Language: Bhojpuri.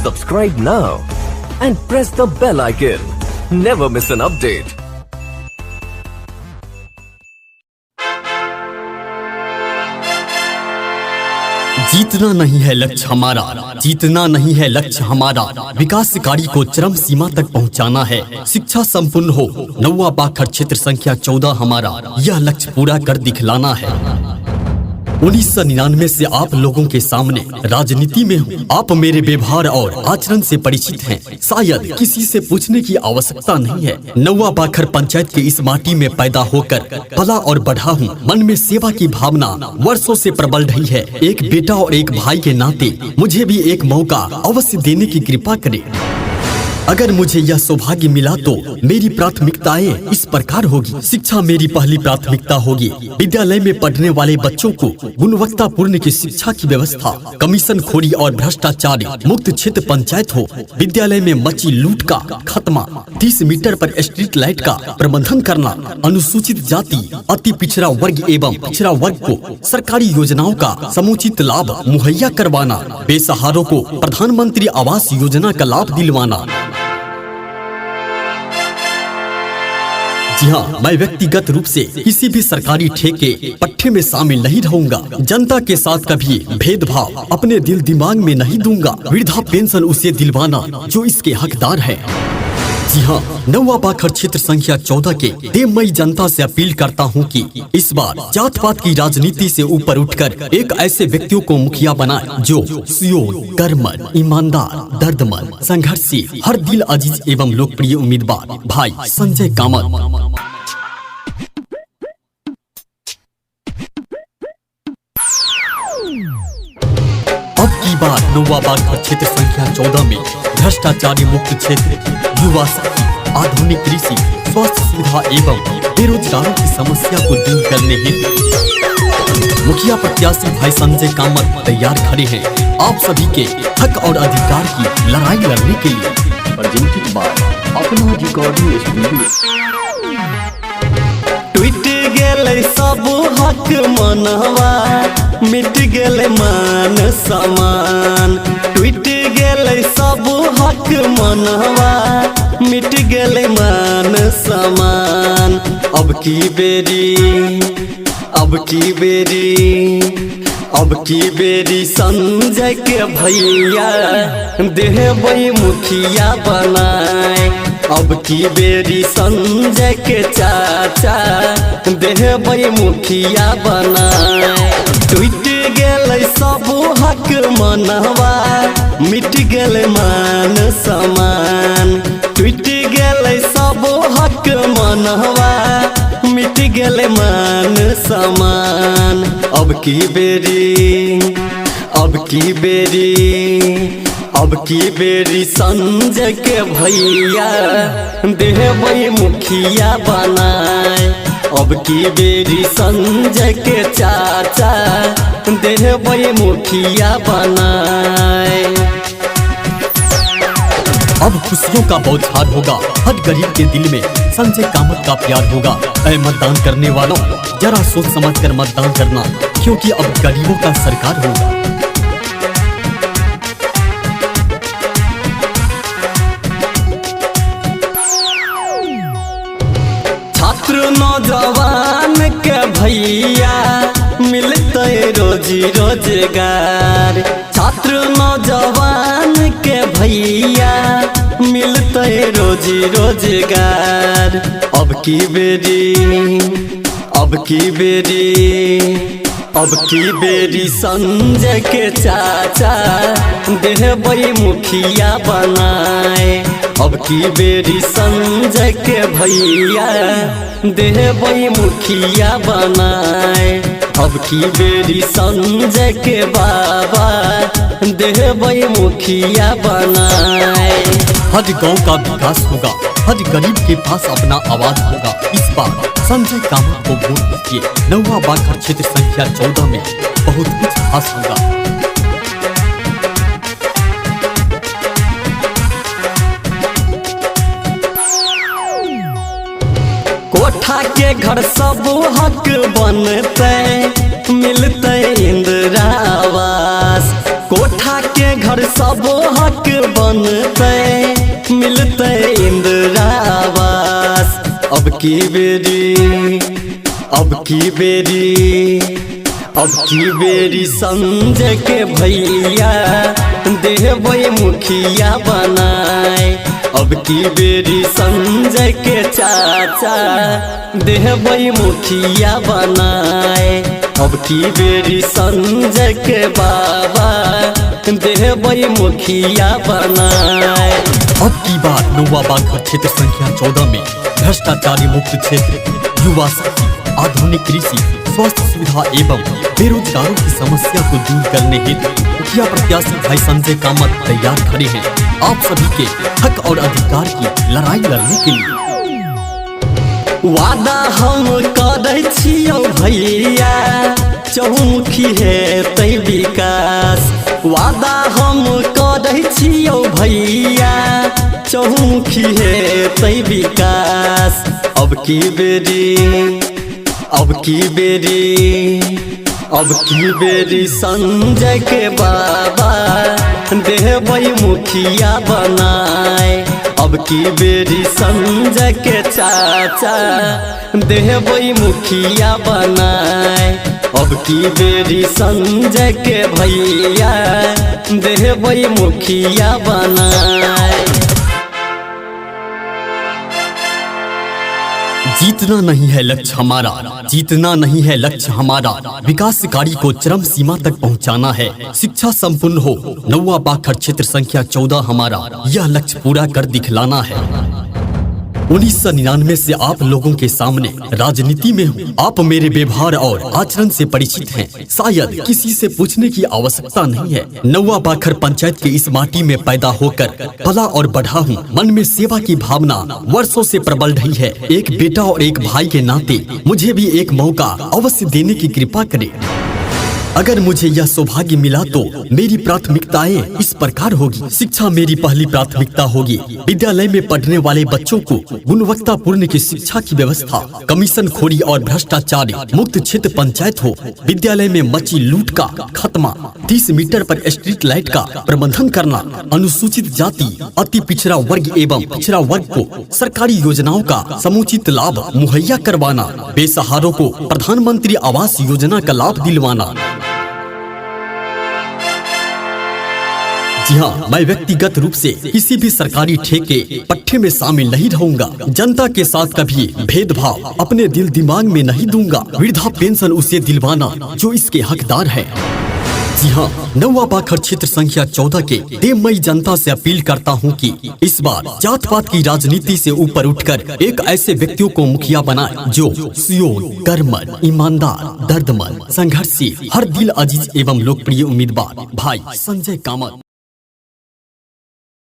Subscribe now and press the bell icon. Never miss an update. जीतना नहीं है लक्ष्य हमारा, जीतना नहीं है लक्ष्य हमारा, विकास कार्य को चरम सीमा तक पहुंचाना है। शिक्षा संपूर्ण हो, नौवा बाखर क्षेत्र संख्या 14 हमारा, यह लक्ष्य पूरा कर दिखलाना है। 1999 से आप लोगों के सामने राजनीति में हूँ। आप मेरे व्यवहार और आचरण से परिचित हैं, शायद किसी से पूछने की आवश्यकता नहीं है। नौवा बाखर पंचायत के इस माटी में पैदा होकर पला और बढ़ा हूँ। मन में सेवा की भावना वर्षों से प्रबल रही है। एक बेटा और एक भाई के नाते मुझे भी एक मौका अवश्य देने की कृपा करें। अगर मुझे यह सौभाग्य मिला तो मेरी प्राथमिकताएं इस प्रकार होगी। शिक्षा मेरी पहली प्राथमिकता होगी। विद्यालय में पढ़ने वाले बच्चों को गुणवत्तापूर्ण की शिक्षा की व्यवस्था, कमीशन खोरी और भ्रष्टाचार मुक्त क्षेत्र पंचायत हो। विद्यालय में मची लूट का खात्मा, 30 मीटर पर स्ट्रीट लाइट का प्रबंधन करना, अनुसूचित जाति, अति पिछड़ा वर्ग एवं पिछड़ा वर्ग को सरकारी योजनाओं का समुचित लाभ मुहैया करवाना, बेसहारों को प्रधानमंत्री आवास योजना का लाभ दिलवाना। जी हाँ, मैं व्यक्तिगत रूप से किसी भी सरकारी ठेके पट्टे में शामिल नहीं रहूंगा। जनता के साथ कभी भेदभाव अपने दिल दिमाग में नहीं दूंगा। वृद्धा पेंशन उसे दिलवाना जो इसके हकदार है। जी हाँ, नौवा बाखर क्षेत्र संख्या 14 के देवमयी जनता से अपील करता हूँ कि इस बार जात पात की राजनीति से ऊपर उठकर एक ऐसे व्यक्तियों को मुखिया बनाए जो सुयोग्य, कर्मठ, ईमानदार, दर्दमंद, संघर्षशील, हर दिल अजीज एवं लोकप्रिय उम्मीदवार भाई संजय कामत। अब की बार नौवा बाखर क्षेत्र संख्या 14 में भ्रष्टाचारी मुक्त क्षेत्र, युवा शक्ति, आधुनिक कृषि, स्वास्थ्य सुविधा एवं बेरोजगारों की समस्या को दूर करने हेतु मुखिया प्रत्याशी भाई संजय कामत तैयार खड़े हैं आप सभी के हक और अधिकार की लड़ाई लड़ने के लिए। प्रेजेंटेड बाय अपना रिकॉर्डिंग स्टूडियो। टूट गेले सब हक मनवा, मिट गेले मान सम्मान। टूट गेले सब हक मनवा, मिट गेले मान सम्मान। अब की बेरी संजय के भैया देहबई मुखिया बनाए। अब की बेरी संजय के चाचा देहबई मुखिया बनाए। टूट गेले सब हक मनवा, मिट गेले मान सम्मान। टूट गेले सब हक मनवा, मिट गेले मान सम्मान। अब की बेरी संजय के भैया देहबई मुखिया बनाए। अब की बेरी संजय के चाचा देहबई मुखिया बनाए। अब खुशियों का बौछार होगा, हर गरीब के दिल में संजय कामत का प्यार होगा। ऐ मतदान करने वालों, जरा सोच समझ कर मतदान करना, क्योंकि अब गरीबों का सरकार होगा। छात्र नौजवान के भैया मिलते रोजी रोजगार। छात्र नौजवान के भैया मिलते रोजी रोजगार। अब की बेरी संजय के चाचा देहबई मुखिया बनाए। अब की बेरी संजय के भैया देहबई मुखिया बनाए। अब की बेरी संजय के बाबा देहबई मुखिया बनाए। हर गांव का विकास होगा, हर गरीब के पास अपना आवाज होगा। इस बार संजय कामत को वोट दीजिए। नौवा बाखर क्षेत्र संख्या 14 में बहुत कुछ खास होगा। कोठा के घर सब हक बनते, मिलते इंदिरा आवास। कोठा के घर सब हक बनते मिलते इंदिरा आवास। अब की बेरी संजय के भैया देवई मुखिया बनाए। अब की बेरी संजय के चाचा देवई मुखिया बनाए। अब की बेरी संजय के बाबा देवई मुखिया बनाए। अब की बार नौवा बाघर क्षेत्र संख्या 14 में भ्रष्टाचारी मुक्त क्षेत्र, युवा शक्ति, आधुनिक कृषि, स्वास्थ्य सुविधा एवं बेरोजगारों की समस्या को दूर करने हेतु मुखिया प्रत्याशी भाई संजय कामत तैयार खड़े हैं आप सभी के हक और अधिकार की लड़ाई लड़ने के लिए। वादा हम करे छियौ भैया चौमुखी है तै विकास। वादा हम करे छियौ भैया चौमुखी है तै विकास। अब की बेरी संजय के बाबा देवई मुखिया बनाए। अब की बेरी संजय के चाचा देवई मुखिया बनाए। अब की बेरी संजय के भैया देवई मुखिया बनाए। जीतना नहीं है लक्ष्य हमारा, जीतना नहीं है लक्ष्य हमारा, विकास कार्य को चरम सीमा तक पहुंचाना है। शिक्षा संपूर्ण हो नौवा बाघर क्षेत्र संख्या 14 हमारा, यह लक्ष्य पूरा कर दिखलाना है। 1999 से आप लोगों के सामने राजनीति में हूँ। आप मेरे व्यवहार और आचरण से परिचित हैं, शायद किसी से पूछने की आवश्यकता नहीं है। नौवा बाघर पंचायत के इस माटी में पैदा होकर पला और बढ़ा हूँ। मन में सेवा की भावना वर्षों से प्रबल रही है। एक बेटा और एक भाई के नाते मुझे भी एक मौका अवश्य देने की कृपा करें। अगर मुझे यह सौभाग्य मिला तो मेरी प्राथमिकताएं इस प्रकार होगी। शिक्षा मेरी पहली प्राथमिकता होगी। विद्यालय में पढ़ने वाले बच्चों को गुणवत्तापूर्ण की शिक्षा की व्यवस्था, कमीशन खोरी और भ्रष्टाचार मुक्त क्षेत्र पंचायत हो। विद्यालय में मची लूट का खात्मा, 30 मीटर पर स्ट्रीट लाइट का प्रबंधन करना, अनुसूचित जाति, अति पिछड़ा वर्ग एवं पिछड़ा वर्ग को सरकारी योजनाओं का समुचित लाभ मुहैया करवाना, बेसहारों को प्रधानमंत्री आवास योजना का लाभ दिलवाना। जी हाँ, मैं व्यक्तिगत रूप से किसी भी सरकारी ठेके पट्टे में शामिल नहीं रहूंगा। जनता के साथ कभी भेदभाव अपने दिल दिमाग में नहीं दूंगा। वृद्धा पेंशन उसे दिलवाना जो इसके हकदार है। जी हाँ, नौवा बाघर क्षेत्र संख्या 14 के देवमयी जनता से अपील करता हूँ कि इस बार जात पात की राजनीति से ऊपर उठकर एक ऐसे व्यक्तियों को मुखिया बनाए जो सुयोग्य, कर्मठ, ईमानदार, दर्दमंद, संघर्षशील, हर दिल अजीज एवं लोकप्रिय उम्मीदवार भाई संजय कामत।